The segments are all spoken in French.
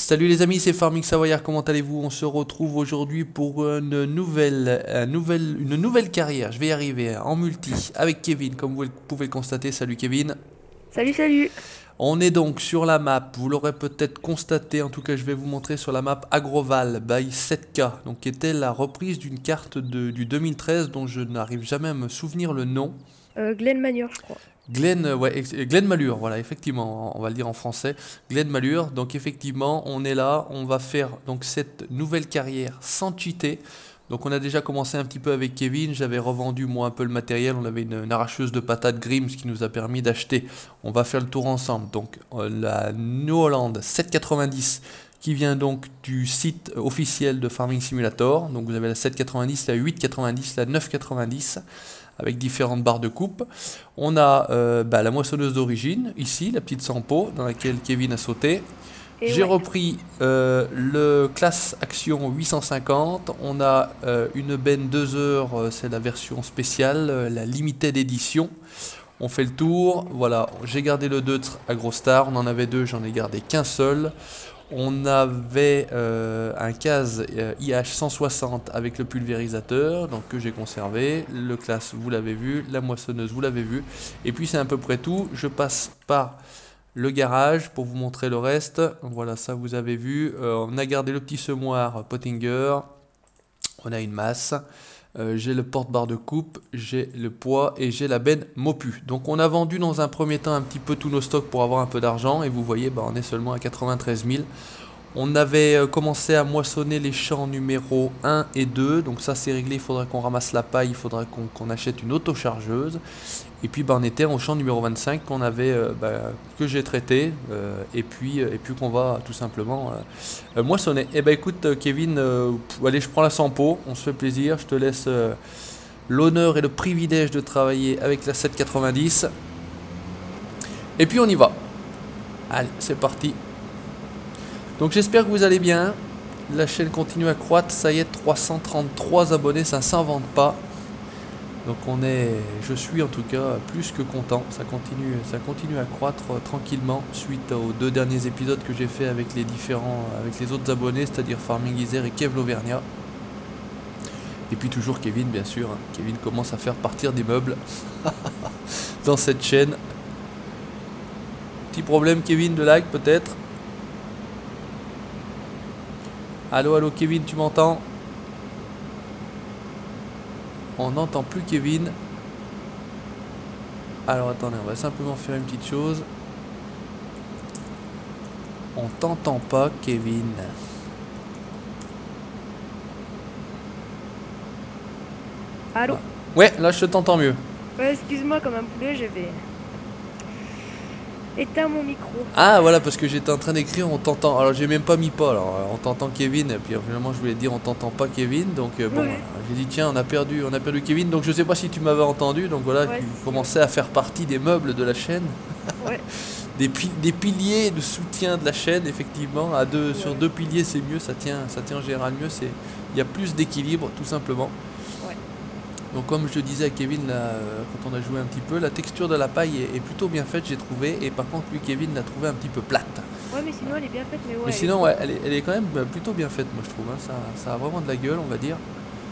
Salut les amis, c'est Farming Savoyard, comment allez-vous? On se retrouve aujourd'hui pour une nouvelle carrière, je vais y arriver, en multi, avec Kevin, comme vous pouvez le constater. Salut Kevin. Salut, salut. On est donc sur la map, vous l'aurez peut-être constaté, en tout cas je vais vous montrer sur la map Agroval by 7K, donc qui était la reprise d'une carte du 2013 dont je n'arrive jamais à me souvenir le nom. Glenn Manure, je crois. Glenn Malure, voilà, effectivement, on va le dire en français, Glenn Malure. Donc effectivement, on est là, on va faire donc cette nouvelle carrière sans cheater. Donc on a déjà commencé un petit peu avec Kevin, j'avais revendu moi un peu le matériel, on avait une arracheuse de patates Grimm, ce qui nous a permis d'acheter. On va faire le tour ensemble. Donc la New Holland 790 qui vient donc du site officiel de Farming Simulator. Donc vous avez la 790, la 890, la 990 avec différentes barres de coupe. On a la moissonneuse d'origine, ici, la petite Sampo, dans laquelle Kevin a sauté. Et J'ai ouais. repris le classe action 850. On a une benne 2 heures, c'est la version spéciale, la limited edition. On fait le tour, voilà, j'ai gardé le Deutz AgroStar, on en avait deux, j'en ai gardé qu'un seul. On avait un case IH160 avec le pulvérisateur, donc que j'ai conservé. Le classe, vous l'avez vu. La moissonneuse, vous l'avez vu. Et puis c'est à peu près tout. Je passe par le garage pour vous montrer le reste. Voilà, ça vous avez vu. On a gardé le petit semoir Pottinger. On a une masse. J'ai le porte-barre de coupe, j'ai le poids et j'ai la benne Mopu. Donc on a vendu dans un premier temps un petit peu tous nos stocks pour avoir un peu d'argent. Et vous voyez, on est seulement à 93 000. On avait commencé à moissonner les champs numéro 1 et 2. Donc ça c'est réglé, il faudra qu'on ramasse la paille, il faudra qu'on achète une autochargeuse. Et puis on était au champ numéro 25 qu'on avait, que j'ai traité. Et puis qu'on va tout simplement moissonner. Et écoute Kevin, allez, je prends la Sampo, on se fait plaisir. Je te laisse l'honneur et le privilège de travailler avec la 790. Et puis on y va. Allez, c'est parti. Donc j'espère que vous allez bien. La chaîne continue à croître. Ça y est, 333 abonnés, ça ne s'invente pas. Donc je suis en tout cas plus que content. Ça continue à croître tranquillement suite aux deux derniers épisodes que j'ai fait avec avec les autres abonnés, c'est-à-dire Farming Isère et Kev l'Auvergnat. Et puis toujours Kevin, bien sûr. Kevin commence à faire partir des meubles dans cette chaîne. Petit problème, Kevin, de lag peut-être. Allô, allô Kevin, tu m'entends? On n'entend plus Kevin. Alors attendez, on va simplement faire une petite chose. On t'entend pas Kevin. Allô? Ah. Ouais, là je t'entends mieux. Ouais, excuse-moi, comme un poulet, j'avais éteint mon micro. Ah voilà, parce que j'étais en train d'écrire on t'entend. Alors j'ai même pas mis pas, alors on t'entend Kevin. Et puis finalement je voulais dire on t'entend pas Kevin. Donc bon, Ouais, j'ai dit tiens, on a perdu Kevin. Donc je sais pas si tu m'avais entendu. Donc voilà, ouais, tu si, ouais. commençais à faire partie des meubles de la chaîne. Ouais, Des piliers de soutien de la chaîne, effectivement. Sur ouais, deux piliers, c'est mieux, ça tient en général mieux. Il y a plus d'équilibre, tout simplement. ouais. Donc, comme je te disais à Kevin, là, quand on a joué un petit peu, la texture de la paille est plutôt bien faite, j'ai trouvé. Et par contre, lui, Kevin, l'a trouvé un petit peu plate. Ouais, mais sinon, elle est bien faite, mais Mais ouais, elle est sinon, trop ouais, plate. elle est quand même plutôt bien faite, moi, je trouve. Hein. Ça a vraiment de la gueule, on va dire.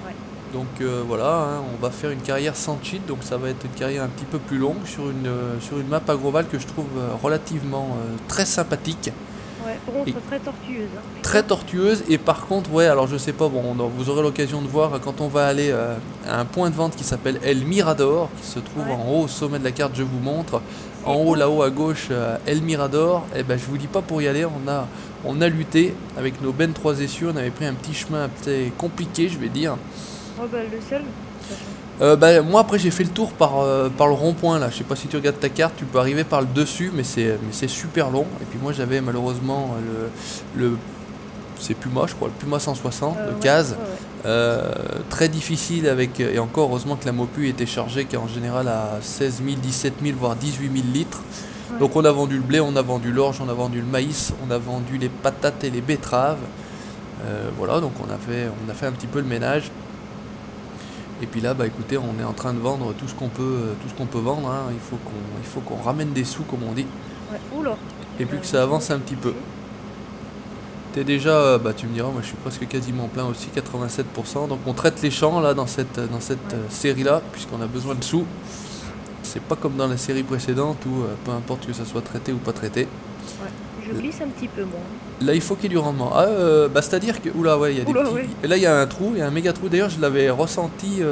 Ouais. Donc voilà, hein, on va faire une carrière sans cheat, donc ça va être une carrière un petit peu plus longue sur une map agroval que je trouve relativement très sympathique Ouais, par contre, et très tortueuse, hein, très putain. tortueuse. Et par contre, ouais, alors je sais pas, bon, vous aurez l'occasion de voir quand on va aller à un point de vente qui s'appelle El Mirador, qui se trouve Ouais, en haut au sommet de la carte, je vous montre. En c'est haut, où? là-haut à gauche, El Mirador, et ben je vous dis pas pour y aller, on a lutté avec nos bennes 3 essieux, on avait pris un petit chemin un peu compliqué, je vais dire. Oh, bah, le seul, de toute façon. Moi après j'ai fait le tour par le rond-point là, je sais pas si tu regardes ta carte, tu peux arriver par le dessus mais c'est super long. Et puis moi j'avais malheureusement le c'est Puma, je crois, le Puma 160 de Ouais, case, ouais, ouais. très difficile avec, et encore heureusement que la Mopu était chargée qui est en général à 16 000, 17 000 voire 18 000 litres. Ouais. Donc on a vendu le blé, on a vendu l'orge, on a vendu le maïs, on a vendu les patates et les betteraves. Voilà, donc on a fait un petit peu le ménage. Et puis là, bah écoutez, on est en train de vendre tout ce qu'on peut vendre. Hein. Il faut qu'on ramène des sous, comme on dit. Ouais. Oula, Et puis que ça doucement, avance je un vais petit peu. toucher. T'es déjà, bah tu me diras, moi je suis presque quasiment plein aussi, 87%. Donc on traite les champs là dans cette série là, puisqu'on a besoin de sous. C'est pas comme dans la série précédente où peu importe que ça soit traité ou pas traité. Ouais. Je glisse un petit peu moi. Là il faut qu'il y ait du rendement. Ah, bah c'est à dire que, oula ouais, il y a des Oula, petits. ouais. Et là il y a un trou, il y a un méga trou. D'ailleurs je l'avais ressenti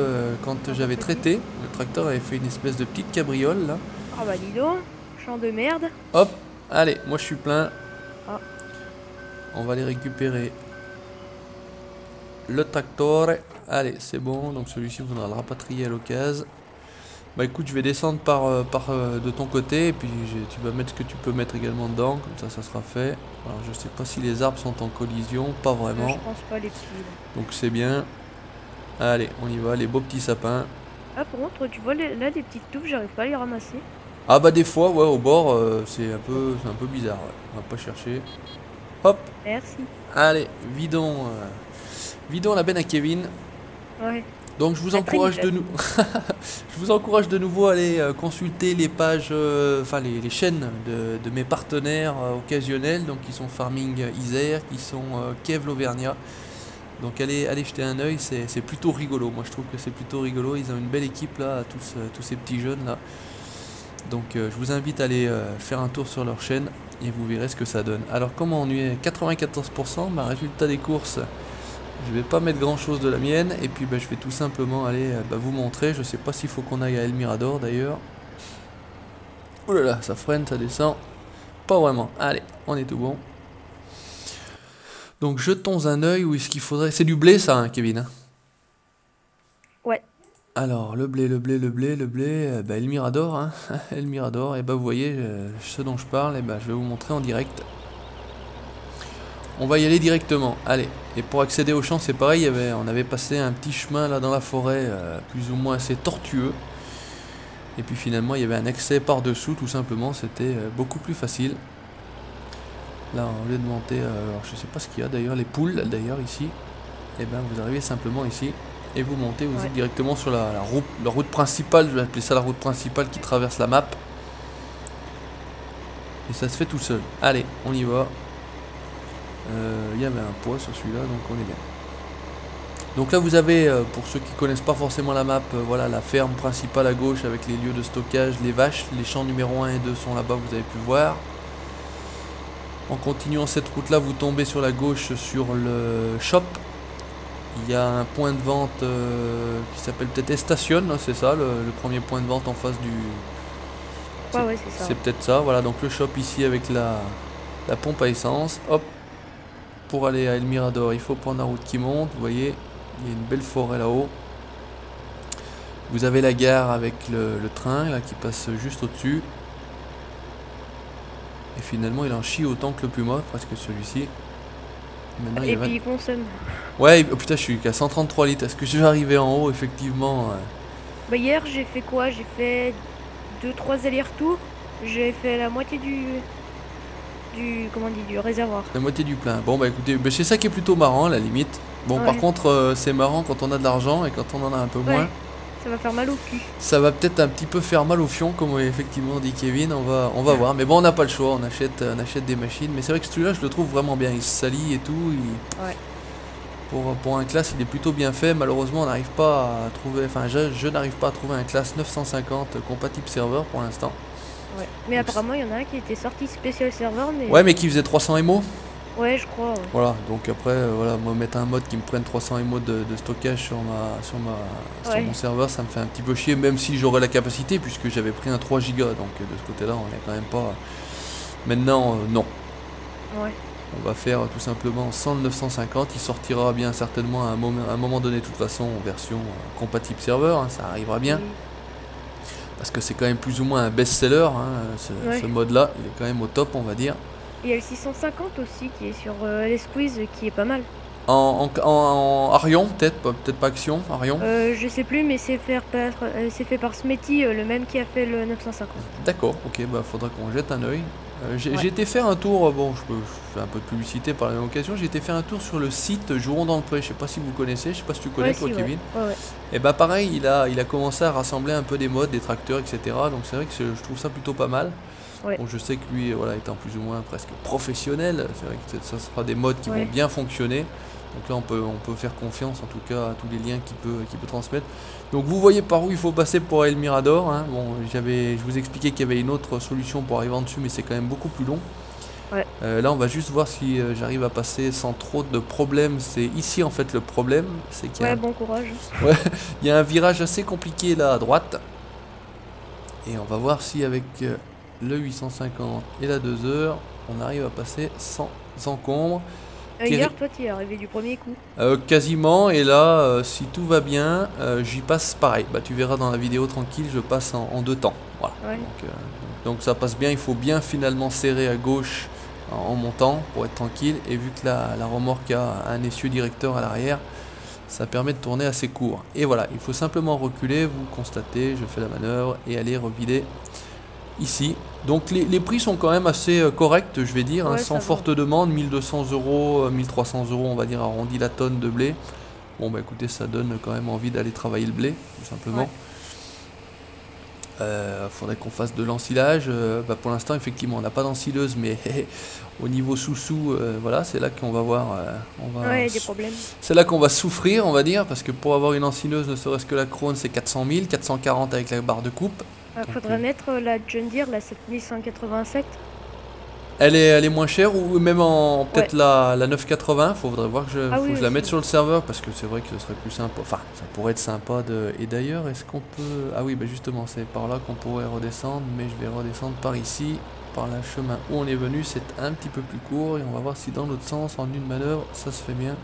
quand j'avais traité. Le tracteur avait fait une espèce de petite cabriole là. Ah bah dis donc, champ de merde. Hop, allez, moi je suis plein. Ah. On va aller récupérer le tracteur. Allez, c'est bon. Donc celui-ci, il faudra le rapatrier à l'occasion. Bah écoute, je vais descendre de ton côté. Et puis tu vas mettre ce que tu peux mettre également dedans. Comme ça sera fait. Alors je sais pas si les arbres sont en collision. Pas vraiment. Je pense pas les petits. Là. Donc c'est bien. Allez, on y va. Les beaux petits sapins. Ah par contre, tu vois là des petites touffes, j'arrive pas à les ramasser. Ah bah des fois, ouais, au bord, c'est un peu bizarre. Ouais. On va pas chercher. Hop. Merci. Allez, vidons la benne à Kevin. Ouais. Donc je vous Ça encourage trinque. je vous encourage de nouveau à aller consulter les pages, enfin les chaînes de mes partenaires occasionnels, donc qui sont Farming Isère, qui sont Kev l'Auvergnat. Donc allez jeter un œil, c'est plutôt rigolo. Moi je trouve que c'est plutôt rigolo. Ils ont une belle équipe là, tous ces petits jeunes là. Donc je vous invite à aller faire un tour sur leur chaîne et vous verrez ce que ça donne. Alors comment on y est 94%, bah, résultat des courses. Je vais pas mettre grand chose de la mienne et puis bah, je vais tout simplement aller vous montrer. Je sais pas s'il faut qu'on aille à El Mirador d'ailleurs. Oh là là, ça freine, ça descend. Pas vraiment. Allez, on est tout bon. Donc jetons un œil où est-ce qu'il faudrait. C'est du blé ça, hein, Kevin hein. Ouais. Alors le blé, bah, El Mirador, hein. El Mirador, et bah vous voyez ce dont je parle, et bah je vais vous montrer en direct. On va y aller directement, allez. Et pour accéder au champ c'est pareil, on avait passé un petit chemin là dans la forêt, plus ou moins assez tortueux. Et puis finalement il y avait un accès par dessous tout simplement, c'était beaucoup plus facile. Là au lieu de monter, alors je sais pas ce qu'il y a d'ailleurs, les poules d'ailleurs ici. Et ben vous arrivez simplement ici. Et vous montez, vous êtes directement sur la route principale, je vais appeler ça la route principale qui traverse la map. Et ça se fait tout seul. Allez, on y va. Il y avait un poids sur celui-là, donc on est bien. Donc là vous avez, pour ceux qui connaissent pas forcément la map, voilà la ferme principale à gauche avec les lieux de stockage, les vaches, les champs numéro 1 et 2 sont là-bas, vous avez pu voir. En continuant cette route là, vous tombez sur la gauche sur le shop. Il y a un point de vente qui s'appelle peut-être Estation, c'est ça, le premier point de vente en face du... Ouais, c'est ça. C'est peut-être ça, voilà, donc le shop ici avec la pompe à essence. Hop, pour aller à El Mirador, il faut prendre la route qui monte, vous voyez, il y a une belle forêt là-haut. Vous avez la gare avec le train là, qui passe juste au-dessus. Et finalement, il en chie autant que le Puma, presque celui-ci. Maintenant, Et puis il consomme. Ouais, oh putain, je suis qu'à 133 litres. Est-ce que je vais arriver en haut, effectivement Bah hier j'ai fait quoi? J'ai fait 2-3 allers-retours. J'ai fait la moitié comment on dit, du réservoir. La moitié du plein. Bon bah écoutez, bah, c'est ça qui est plutôt marrant à la limite. Bon Ouais. par contre c'est marrant quand on a de l'argent et quand on en a un peu moins. Ça va faire mal au cul. Ça va peut-être un petit peu faire mal au fion comme effectivement dit Kevin, on va voir. Mais bon on n'a pas le choix, on achète des machines. Mais c'est vrai que celui-là je le trouve vraiment bien, il se salit et tout. Ouais. Pour un classe il est plutôt bien fait. Malheureusement on n'arrive pas à trouver, enfin je n'arrive pas à trouver un classe 950 compatible serveur pour l'instant. Ouais. Mais apparemment il y en a un qui était sorti spécial serveur mais... Ouais mais qui faisait 300 MO. Ouais je crois. Ouais. Voilà, donc après, voilà, moi mettre un mode qui me prenne 300 MO de stockage sur mon serveur, ça me fait un petit peu chier, même si j'aurais la capacité, puisque j'avais pris un 3 Go, donc de ce côté-là, on est quand même pas... Maintenant, non. Ouais. On va faire tout simplement sans le 950, il sortira bien certainement à un moment donné, de toute façon, en version compatible serveur, hein, ça arrivera bien. Oui. Parce que c'est quand même plus ou moins un best-seller, hein, ce mode-là, il est quand même au top, on va dire. Il y a le 650 aussi qui est sur les squeeze qui est pas mal. En Arion, peut-être pas Action, Arion. Je sais plus mais c'est fait par Smetty, le même qui a fait le 950. D'accord, ok, bah faudra qu'on jette un œil. J'ai été faire un tour, bon je fais un peu de publicité par la même occasion, j'ai été faire un tour sur le site Jouron dans le Pré, je sais pas si vous connaissez, je sais pas si tu connais toi Kevin. Ouais. Et bah pareil, il a commencé à rassembler un peu des modes, des tracteurs, etc. Donc c'est vrai que je trouve ça plutôt pas mal. Ouais. Bon, je sais que lui, voilà, étant plus ou moins presque professionnel, c'est vrai que ça sera des modes qui vont bien fonctionner. Donc là, on peut faire confiance en tout cas à tous les liens qu'il peut transmettre. Donc vous voyez par où il faut passer pour aller le Mirador. Hein. Bon, je vous expliquais qu'il y avait une autre solution pour arriver en dessus, mais c'est quand même beaucoup plus long. Ouais. Là, on va juste voir si j'arrive à passer sans trop de problèmes. C'est ici en fait le problème, c'est qu'il y a bon courage. ouais, il y a un virage assez compliqué là à droite. Et on va voir si avec le 850 et la 2 heures, on arrive à passer sans encombre. Hier, toi, tu es arrivé du premier coup. Quasiment, et là, si tout va bien, j'y passe pareil. Bah, tu verras dans la vidéo tranquille, je passe en 2 temps. Voilà. Ouais. Donc ça passe bien, il faut bien finalement serrer à gauche en montant pour être tranquille. Et vu que la remorque a un essieu directeur à l'arrière, ça permet de tourner assez court. Et voilà, il faut simplement reculer, vous constatez, je fais la manœuvre et aller revider ici. Donc les prix sont quand même assez corrects, je vais dire, hein, sans forte demande, 1200 euros, 1300 euros, on va dire, arrondi la tonne de blé. Bon bah écoutez, ça donne quand même envie d'aller travailler le blé, tout simplement. Faudrait qu'on fasse de l'ensilage. Bah pour l'instant, effectivement, on n'a pas d'ensileuse, mais au niveau sous-sous, voilà, c'est là qu'on va voir. Des problèmes. C'est là qu'on va souffrir, on va dire, parce que pour avoir une ensileuse, ne serait-ce que la Krone, c'est 400 000, 440 avec la barre de coupe. Faudrait mettre la John Deere, la 7187. Elle est moins chère, ou même en peut-être la 980. Faudrait voir que faut que je la mette sur le serveur, parce que c'est vrai que ce serait plus sympa. Enfin, ça pourrait être sympa de. Et d'ailleurs, est-ce qu'on peut. Ah oui, bah justement, c'est par là qu'on pourrait redescendre, mais je vais redescendre par ici, par le chemin où on est venu. C'est un petit peu plus court, et on va voir si dans l'autre sens, en une manœuvre, ça se fait bien.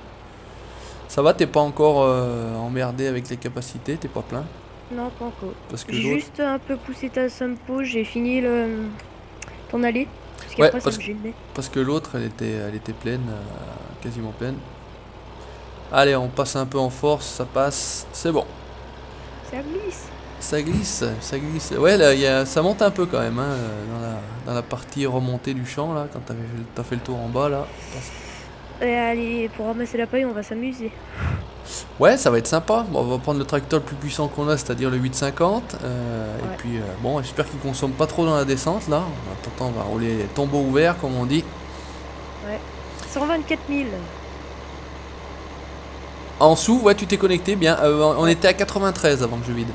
Ça va, t'es pas encore emmerdé avec les capacités, t'es pas plein? Non, pas encore. Parce que j'ai juste un peu poussé ta sampo, j'ai fini ton allée. Parce que l'autre, elle était pleine, quasiment pleine. Allez, on passe un peu en force, ça passe, c'est bon. Ça glisse. Ça glisse, ça glisse. Ouais, là, ça monte un peu quand même, hein, dans la partie remontée du champ, là, quand t'as fait le tour en bas, là. Et allez, pour ramasser la paille, on va s'amuser. Ouais, ça va être sympa. Bon, on va prendre le tracteur le plus puissant qu'on a, c'est-à-dire le 850. Et puis, bon, j'espère qu'il consomme pas trop dans la descente, là. On va rouler les tombeaux ouverts, comme on dit. Ouais. 124 000. En dessous, ouais, tu t'es connecté, bien. On était à 93 avant que je vide.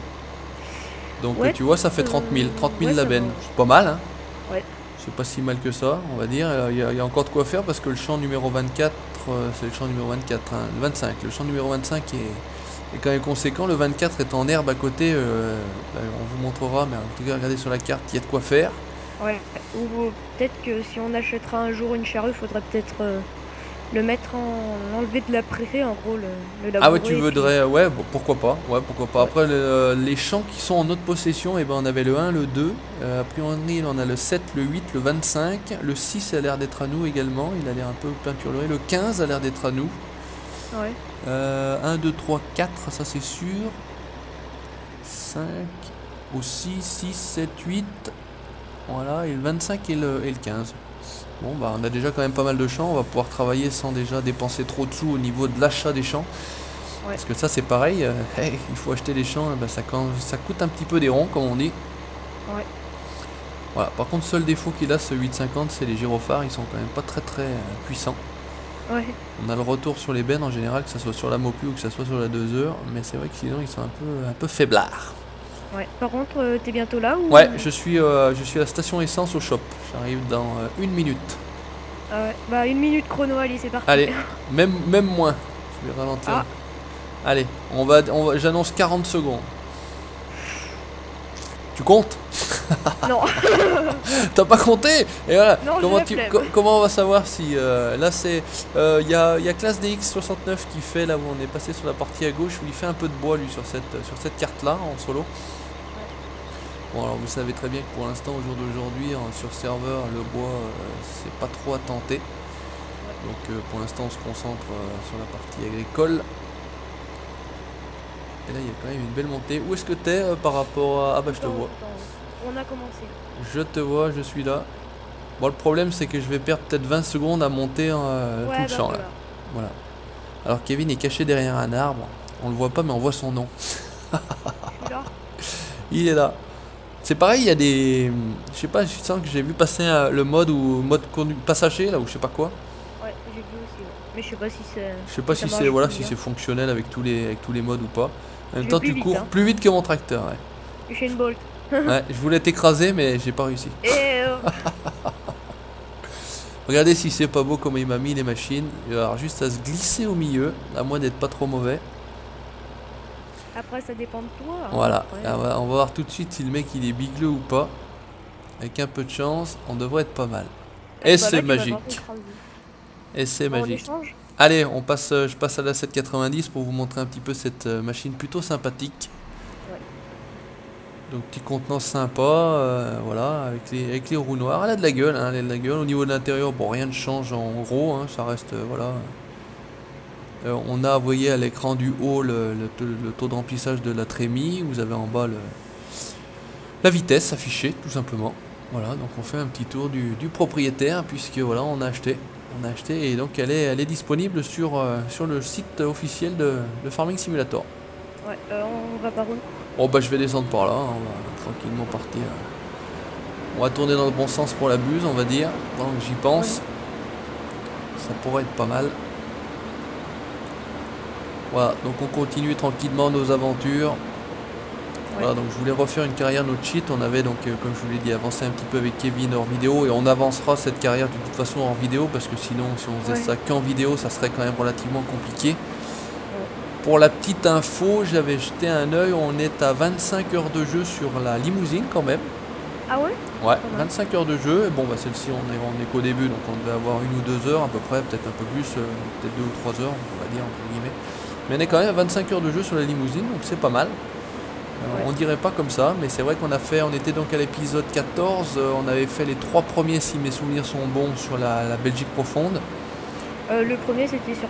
Donc, tu vois, ça fait 30 000. 30 000 la benne. C'est pas mal, hein. Ouais. C'est pas si mal que ça, on va dire. Il y a encore de quoi faire parce que le champ numéro 24, c'est le champ numéro 24, hein, le 25. Le champ numéro 25 est quand même conséquent. Le 24 est en herbe à côté. On vous montrera, mais en tout cas, regardez sur la carte, il y a de quoi faire. Ouais, ou peut-être que si on achètera un jour une charrue, il faudrait peut-être le mettre l'enlever de la prairie, en gros, le labourer. Ah ouais, tu voudrais, ouais, bon, pourquoi pas, ouais, pourquoi pas. Après, les champs qui sont en notre possession, ben, on avait le 1, le 2, a priori on a le 7, le 8, le 25, le 6 a l'air d'être à nous également, il a l'air un peu peinturé, le 15 a l'air d'être à nous. Ouais. 1, 2, 3, 4, ça c'est sûr. 5, aussi, 6, 7, 8, voilà, et le 25 et le 15. Bon bah on a déjà quand même pas mal de champs, on va pouvoir travailler sans déjà dépenser trop de sous au niveau de l'achat des champs. Ouais. Parce que ça c'est pareil, il faut acheter des champs, ça coûte un petit peu des ronds comme on dit. Ouais. Voilà, par contre seul défaut qu'il a ce 850 c'est les gyrophares, ils sont quand même pas très puissants. Ouais. On a le retour sur les bennes en général, que ce soit sur la Mopu ou que ce soit sur la 2 heures, mais c'est vrai que sinon ils sont un peu faiblards. Ouais. Par contre, t'es bientôt là ou... Ouais, je suis à la station essence au shop. J'arrive dans 1 minute. Ouais, bah 1 minute chrono, allez, c'est parti. Allez, même moins. Je vais ralentir. Ah. Allez, j'annonce 40 secondes. Tu comptes? Non. T'as pas compté? Et voilà. Non, comment on va savoir si là c'est il y a Classe DX69 qui fait là où on est passé sur la partie à gauche où il fait un peu de bois lui sur cette carte là en solo. Bon alors vous savez très bien que pour l'instant au jour d'aujourd'hui sur serveur le bois c'est pas trop à tenter. Donc pour l'instant on se concentre sur la partie agricole. Et là il y a quand même une belle montée. Où est-ce que t'es par rapport à... Ah bah je te vois. On a commencé. Je te vois, je suis là. Bon le problème c'est que je vais perdre peut-être 20 secondes à monter tout le champ là. Voilà. Alors Kevin est caché derrière un arbre. On le voit pas mais on voit son nom. Là. Il est là. C'est pareil, il y a des... Je sais pas, je sens que j'ai vu passer le mode ou mode passager là ou je sais pas quoi. Ouais, j'ai vu aussi, ouais. Mais je sais pas si c'est. Je sais pas Ça si marche c'est voilà, si bien. c'est fonctionnel avec tous les modes ou pas. En Je même vais temps, plus tu vite, cours hein. plus vite que mon tracteur. Ouais. Usain Bolt. Ouais, je voulais t'écraser, mais j'ai pas réussi. Et Regardez si c'est pas beau comme il m'a mis les machines. Il va avoir juste à se glisser au milieu, à moins d'être pas trop mauvais. après, ça dépend de toi, hein. Voilà, Après, on va voir tout de suite si le mec il est bigleux ou pas. Avec un peu de chance, on devrait être pas mal. Et bah c'est là, tu vas magique. voir t'écraser. Et c'est Bon, on magique. échange. Allez, je passe à la 790 pour vous montrer un petit peu cette machine plutôt sympathique. Ouais. Donc petit contenant sympa, voilà, avec les roues noires. Elle a de la gueule, hein, elle a de la gueule. Au niveau de l'intérieur, bon, rien ne change en gros, hein, ça reste, voilà. On a, vous voyez, à l'écran du haut le taux de remplissage de la trémie. Vous avez en bas la vitesse affichée, tout simplement. Voilà, donc on fait un petit tour du propriétaire, puisque voilà, on a acheté. On a acheté et donc elle est disponible sur le site officiel de Farming Simulator. Ouais, on va par où? Bon bah je vais descendre par là, hein, on va tranquillement partir. On va tourner dans le bon sens pour la buse, on va dire. Donc j'y pense. Ça pourrait être pas mal. Voilà, donc on continue tranquillement nos aventures. Voilà, donc je voulais refaire une carrière no cheat. On avait donc, comme je vous l'ai dit, avancé un petit peu avec Kevin hors vidéo et on avancera cette carrière de toute façon hors vidéo parce que sinon, si on faisait ça qu'en vidéo, ça serait quand même relativement compliqué. Pour la petite info, j'avais jeté un œil, on est à 25 heures de jeu sur la limousine quand même. Ah ouais? Ouais, 25 heures de jeu. Et bon, bah celle-ci, on est qu'au début, donc on devait avoir 1 ou 2 heures à peu près, peut-être un peu plus, peut-être 2 ou 3 heures, on va dire, entre guillemets. Mais on est quand même à 25 heures de jeu sur la limousine, donc c'est pas mal. On dirait pas comme ça, mais c'est vrai qu'on était donc à l'épisode 14, on avait fait les 3 premiers, si mes souvenirs sont bons, sur la Belgique profonde. Le premier c'était sur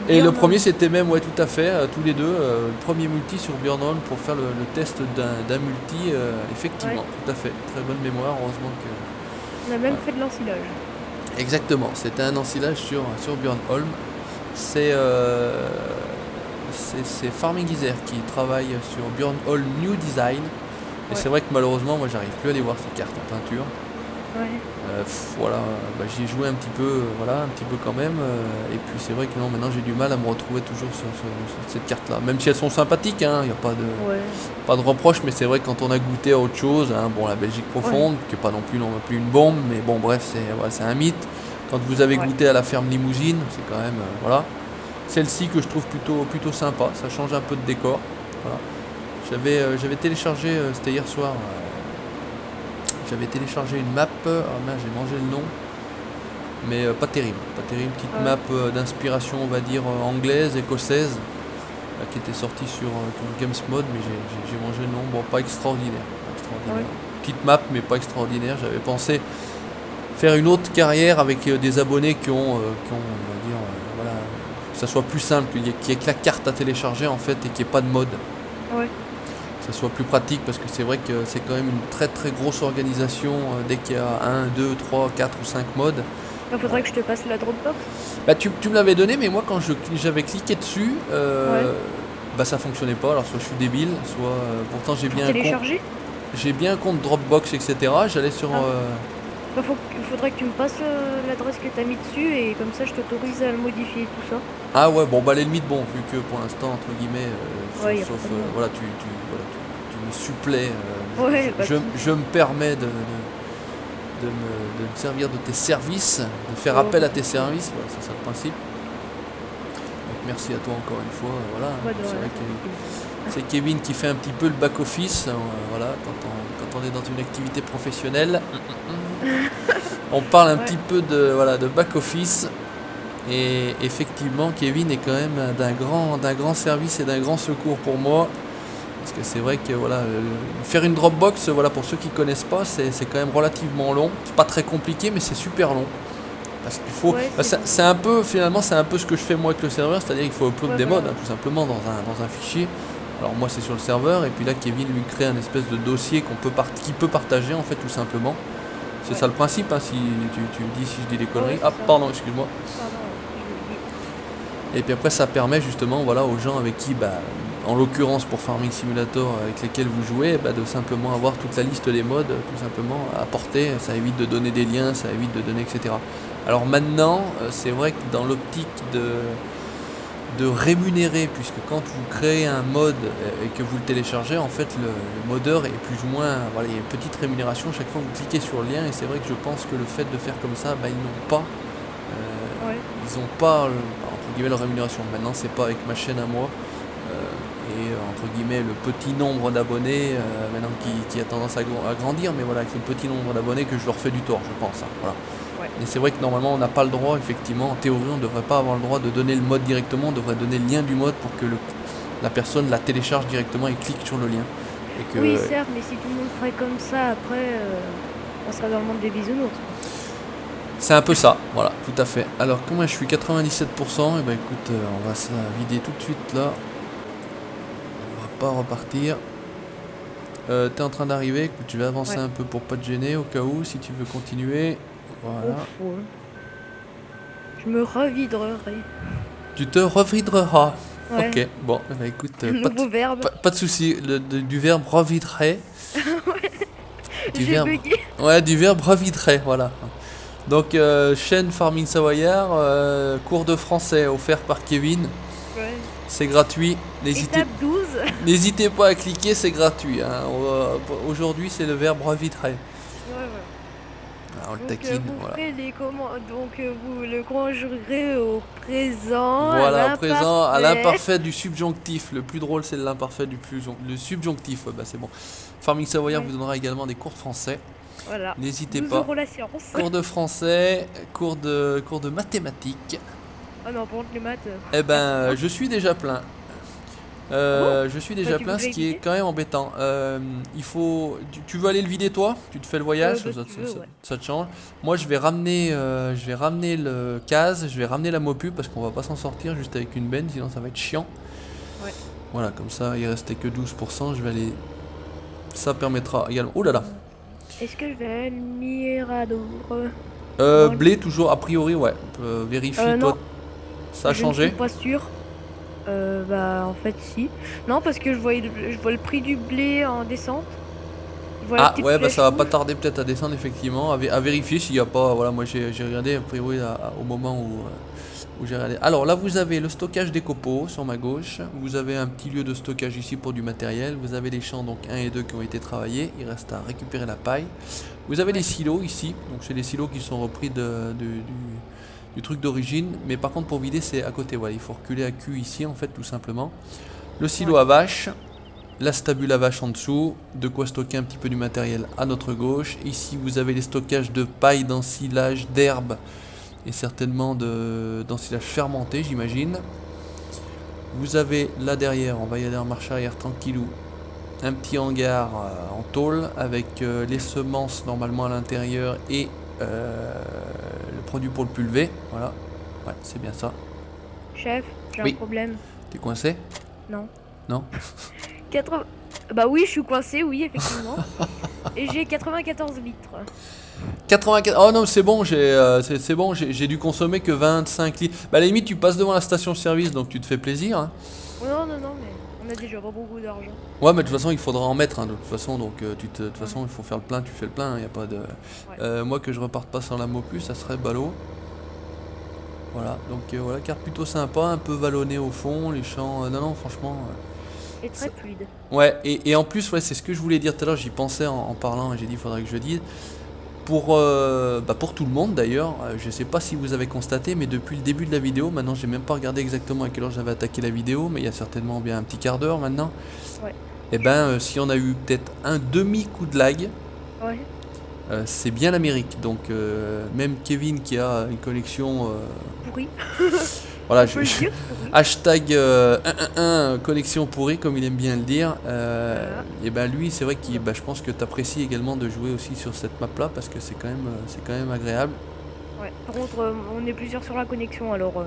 Et le premier c'était même, ouais tout à fait, tous les deux, le premier multi sur Björnholm pour faire le test d'un multi, effectivement, tout à fait, très bonne mémoire, heureusement que... On a même fait de l'ensilage. Exactement, c'était un ensilage sur Björnholm. C'est Farming Isère qui travaille sur Björnholm New Design. Et c'est vrai que malheureusement, moi j'arrive plus à aller voir ces cartes en peinture. Ouais. Voilà, bah, j'y ai joué un petit peu, voilà, un petit peu quand même. Et puis c'est vrai que non, maintenant j'ai du mal à me retrouver toujours sur cette carte-là. Même si elles sont sympathiques, il n'y a pas de reproche, mais c'est vrai que quand on a goûté à autre chose, hein, bon la Belgique profonde, qui n'est pas non plus une bombe, mais bon bref, c'est un mythe. Quand vous avez goûté à la ferme Limousine, c'est quand même, voilà. Celle-ci que je trouve plutôt sympa, ça change un peu de décor. Voilà. J'avais téléchargé, c'était hier soir, j'avais téléchargé une map, j'ai mangé le nom, mais pas terrible, petite map d'inspiration on va dire anglaise, écossaise, qui était sortie sur Games Mode, mais j'ai mangé le nom, bon pas extraordinaire. Petite map mais pas extraordinaire, j'avais pensé faire une autre carrière avec des abonnés qui ont on va dire, voilà, que ça soit plus simple, qu'il y ait que la carte à télécharger en fait et qu'il n'y ait pas de mode. Ouais. Que ça soit plus pratique parce que c'est vrai que c'est quand même une très très grosse organisation dès qu'il y a 1, 2, 3, 4 ou 5 modes. Il faudrait que je te passe la Dropbox. Bah, tu me l'avais donné mais moi quand j'avais cliqué dessus, bah ça fonctionnait pas. Alors soit je suis débile, soit pourtant j'ai bien un compte Dropbox etc. J'allais sur... faudrait que tu me passes l'adresse que tu as mis dessus et comme ça je t'autorise à le modifier et tout ça. Ah ouais, bon bah les limites, bon, vu que pour l'instant, entre guillemets, sauf voilà, tu me supplées, je me permets de me servir de tes services, de faire appel à tes services, voilà, c'est ça le principe. Donc merci à toi encore une fois, voilà. C'est vrai que c'est Kevin qui fait un petit peu le back-office, voilà, quand on est dans une activité professionnelle. On parle un petit peu de back-office. Et effectivement, Kevin est quand même d'un grand service et d'un grand secours pour moi. Parce que c'est vrai que voilà, faire une Dropbox, voilà, pour ceux qui ne connaissent pas, c'est quand même relativement long. C'est pas très compliqué, mais c'est super long. Parce qu'il faut. C'est un peu, finalement, c'est un peu ce que je fais moi avec le serveur, c'est-à-dire qu'il faut upload des modes, hein, tout simplement, dans un fichier. Alors moi, c'est sur le serveur, et puis là, Kevin lui crée un espèce de dossier qu'il peut partager, en fait, tout simplement. C'est ça le principe, hein, si tu me dis si je dis des conneries. Ah, pardon, excuse-moi. Et puis après ça permet justement voilà, aux gens avec qui en l'occurrence pour Farming Simulator avec lesquels vous jouez, bah, de simplement avoir toute la liste des modes tout simplement à porter. Ça évite de donner des liens, ça évite de donner etc. Alors maintenant, c'est vrai que dans l'optique de rémunérer, puisque quand vous créez un mode et que vous le téléchargez, en fait le modeur est plus ou moins, voilà, il y a une petite rémunération chaque fois que vous cliquez sur le lien, et c'est vrai que je pense que le fait de faire comme ça, bah, ils n'ont pas entre guillemets la rémunération. Maintenant c'est pas avec ma chaîne à moi entre guillemets le petit nombre d'abonnés maintenant qui a tendance à grandir, mais voilà, avec le petit nombre d'abonnés que je leur fais du tort, je pense, hein, voilà. Et c'est vrai que normalement on n'a pas le droit, effectivement, en théorie on ne devrait pas avoir le droit de donner le mode directement, on devrait donner le lien du mode pour que la personne la télécharge directement et clique sur le lien. Et que, oui certes, mais si tout le monde ferait comme ça, après on serait dans le monde des bisounours. C'est un peu ça, voilà, tout à fait. Alors comment je suis 97%, et ben écoute, on va se vider tout de suite là. On va pas repartir. T'es en train d'arriver, écoute, je vais avancer un peu pour pas te gêner au cas où, si tu veux continuer. Voilà. Je me reviderai. Tu te revideras. Ouais. Ok, bon, bah écoute, pas de souci, du verbe revidrer. J'ai bugué. Ouais, du verbe revidrer, voilà. Donc, chaîne Farming Savoyard, cours de français offert par Kevin. Ouais. C'est gratuit. N'hésitez pas à cliquer, c'est gratuit. Hein. Aujourd'hui, c'est le verbe revidrer. On le taquine, voilà. Donc vous le conjuguerez au présent. Voilà, au présent, à l'imparfait du subjonctif. Le plus drôle, c'est l'imparfait du le subjonctif. Bah, c'est bon. Farming Savoyard vous donnera également des cours de français. Voilà. N'hésitez pas. La science. Cours de français, cours de mathématiques. Ah non, pour les maths. Eh ben, je suis déjà plein. Je suis déjà plein, ce qui est quand même embêtant. Il faut. Tu veux aller le vider toi? Tu te fais le voyage? Ça te change. Moi, je vais ramener le case, je vais ramener la mopu parce qu'on va pas s'en sortir juste avec une benne, sinon ça va être chiant. Ouais. Voilà, comme ça, il restait que 12%. Je vais aller. Ça permettra également. Oh là là. Est-ce que je vais aller Mirador? Blé toujours a priori, ouais. Vérifie toi. Ça a changé? Je suis pas sûr. Bah en fait si. Non parce que je vois le prix du blé en descente. Ah ouais, bah ça va pas tarder peut-être à descendre effectivement. À vérifier s'il n'y a pas. Voilà, moi j'ai regardé a priori au moment où j'ai regardé. Alors là vous avez le stockage des copeaux sur ma gauche. Vous avez un petit lieu de stockage ici pour du matériel. Vous avez les champs donc 1 et 2 qui ont été travaillés. Il reste à récupérer la paille. Vous avez les silos ici. Donc c'est les silos qui sont repris du truc d'origine, mais par contre pour vider c'est à côté, voilà, il faut reculer à Q ici en fait tout simplement. Le silo à vache, la stabule à vache en dessous, de quoi stocker un petit peu du matériel à notre gauche. Ici vous avez les stockages de paille, d'ensilage, d'herbe et certainement d'ensilage fermenté j'imagine. Vous avez là derrière, on va y aller en marche arrière tranquillou, un petit hangar en tôle avec les semences normalement à l'intérieur et le produit pour le pulver, voilà, ouais, c'est bien ça. Chef, j'ai un problème. T'es coincé? Non. Non. 80... Bah oui, je suis coincé, oui, effectivement. Et j'ai 94 litres. 84... Oh non, c'est bon, c'est bon, j'ai dû consommer que 25 litres. Bah à la limite, tu passes devant la station-service, donc tu te fais plaisir. Hein. Non, mais on a déjà pas beaucoup d'argent. Ouais, mais de toute façon, il faudra en mettre, hein, de toute façon, donc de toute façon, il faut faire le plein, tu fais le plein, il y a pas de... Moi, que je reparte pas sans la mopu, ça serait ballot. Voilà, donc voilà, carte plutôt sympa, un peu vallonnée au fond, les champs... non, franchement... Et très fluide. Ouais, et en plus, ouais, c'est ce que je voulais dire tout à l'heure, j'y pensais en parlant, et j'ai dit, il faudrait que je le dise. Pour tout le monde d'ailleurs, je sais pas si vous avez constaté, mais depuis le début de la vidéo, maintenant j'ai même pas regardé exactement à quelle heure j'avais attaqué la vidéo, mais il y a certainement bien un petit quart d'heure maintenant. Ouais. Et ben si on a eu peut-être un demi-coup de lag, ouais. C'est bien l'Amérique. Donc même Kevin qui a une connexion pourrie. Voilà, hashtag 111 connexion pourrie comme il aime bien le dire. Et ben lui c'est vrai qu'il, je pense que tu apprécies également de jouer aussi sur cette map là parce que c'est quand même agréable. Ouais. Par contre on est plusieurs sur la connexion alors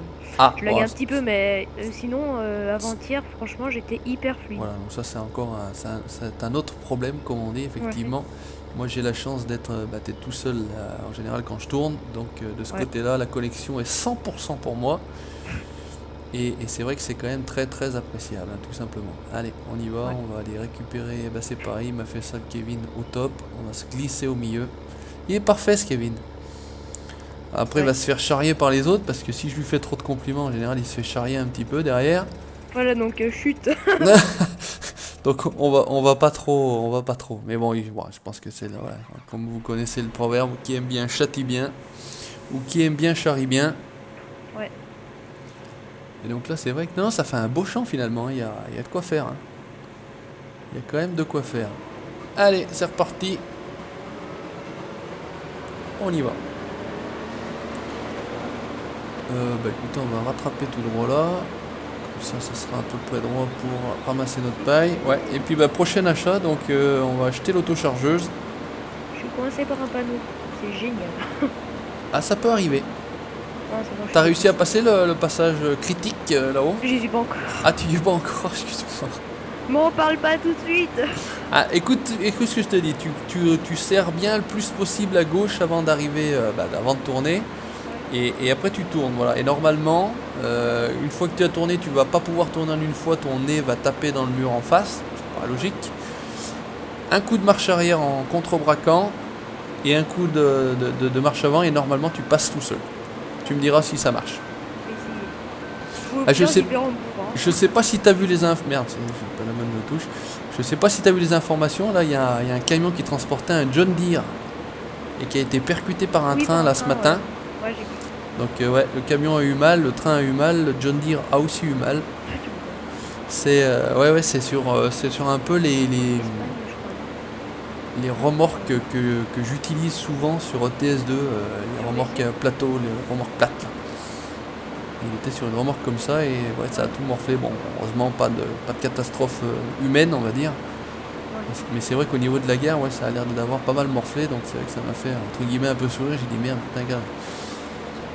je lag un petit peu mais sinon avant-hier franchement j'étais hyper fluide. Voilà, donc ça c'est encore c'est un autre problème comme on dit effectivement. Ouais. Moi j'ai la chance d'être tout seul en général quand je tourne, donc de ce côté là la connexion est 100% pour moi. Et c'est vrai que c'est quand même très très appréciable, hein, tout simplement. Allez, on y va, Ouais. on va aller récupérer. Bah, c'est pareil, il m'a fait ça le Kevin au top. On va se glisser au milieu. Il est parfait ce Kevin. Après, il Ouais. va se faire charrier par les autres parce que si je lui fais trop de compliments, en général, il se fait charrier un petit peu derrière. Voilà, donc chute. Donc on va pas trop, on va pas trop. Mais bon, bon, je pense que c'est là, ouais. Comme vous connaissez le proverbe, qui aime bien châtie bien, ou qui aime bien charrie bien. Ouais. Et donc là, c'est vrai que non, ça fait un beau champ finalement. Il y a de quoi faire, hein. Il y a quand même de quoi faire. Allez, c'est reparti. On y va. Bah écoutez, on va rattraper tout droit là. Comme ça sera à peu près droit pour ramasser notre paille. Ouais, et puis bah prochain achat, donc on va acheter l'autochargeuse. Je suis coincé par un panneau. C'est génial. Ah, ça peut arriver. Non, c'est bon, T'as réussi à passer le passage critique là-haut? J'y suis pas encore. Ah, tu y vas encore, excuse-moi. M'en parle pas tout de suite. Ah, écoute ce que je te dis, tu serres bien le plus possible à gauche avant d'arriver, avant de tourner. Et après tu tournes, voilà. Et normalement, une fois que tu as tourné, tu vas pas pouvoir tourner en une fois, ton nez va taper dans le mur en face, c'est pas logique. Un coup de marche arrière en contrebraquant et un coup de marche avant et normalement tu passes tout seul. Tu me diras si ça marche. Ah, Je sais pas si t'as vu les infos. Merde, j'ai pas la bonne touche. Je sais pas si t'as vu les informations. Là, il y a un camion qui transportait un John Deere et qui a été percuté par un train là ce matin. Ouais, j'ai vu. Donc ouais, le camion a eu mal, le train a eu mal, le John Deere a aussi eu mal. C'est ouais, c'est sur un peu les remorques que j'utilise souvent sur TS2, les remorques plateau, les remorques plates. Là. Il était sur une remorque comme ça et ouais, ça a tout morflé. Bon, heureusement pas de catastrophe humaine, on va dire. Mais c'est vrai qu'au niveau de la gare, ouais, ça a l'air d'avoir pas mal morflé, donc c'est vrai que ça m'a fait entre guillemets un peu sourire. J'ai dit merde, putain, gars.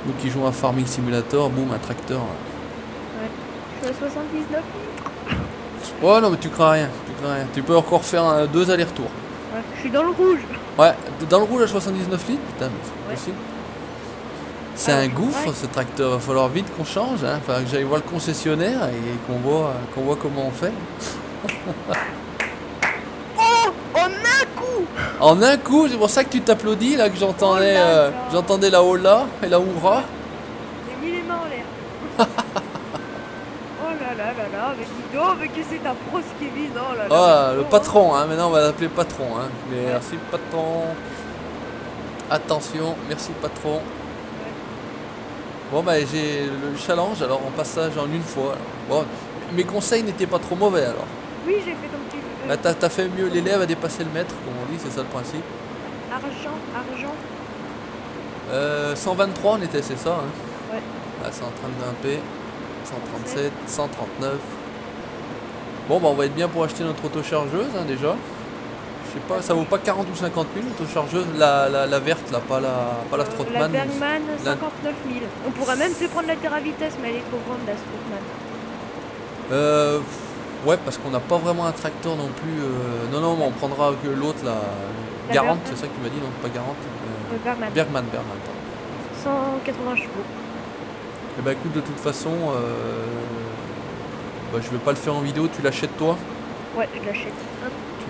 Nous qui jouons à Farming Simulator, boum, un tracteur. Ouais. Je suis à 79 litres. Oh non, mais tu crains rien, tu peux encore faire 2 allers-retours. Ouais, je suis dans le rouge. Ouais, dans le rouge à 79 litres, putain, mais c'est possible. C'est un gouffre ouais. ce tracteur, il va falloir vite qu'on change, hein. Enfin, que j'aille voir le concessionnaire et qu'on voit comment on fait. Oh, en un coup. En un coup, c'est pour ça que tu t'applaudis là, que j'entendais j'entendais la hola et la hurrah. J'ai mis les mains en l'air. Oh là là là là, mais dis donc, mais que c'est un pro ce Kevin, oh là là. Oh, le patron, hein, maintenant on va l'appeler patron, hein. Merci patron. Attention, merci patron. Bon bah j'ai le challenge alors en passage en une fois. Bon, mes conseils n'étaient pas trop mauvais alors. Oui, j'ai fait comme tu veux. Bah t'as fait mieux, l'élève a dépassé le maître, comme on dit, c'est ça le principe. Argent. 123 on était, c'est ça, hein. Ouais. Là c'est en train de grimper. 137, 139. Bon bah on va être bien pour acheter notre autochargeuse, hein, déjà. Je sais pas, ça vaut pas 40 ou 50 000 l'autochargeuse, la verte là, pas la Strootman. La Bergman, 59 000. On pourrait même se prendre la Terra Vitesse, mais elle est trop grande la Strootman. Ouais, parce qu'on n'a pas vraiment un tracteur non plus. Non, on prendra que l'autre là. La Garant, Bergman. c'est ça que tu m'as dit, non, pas Garant. Bergman. Bergman, pardon. 180 chevaux. Et bah écoute, de toute façon, je vais pas le faire en vidéo, tu l'achètes toi. Ouais, je l'achète.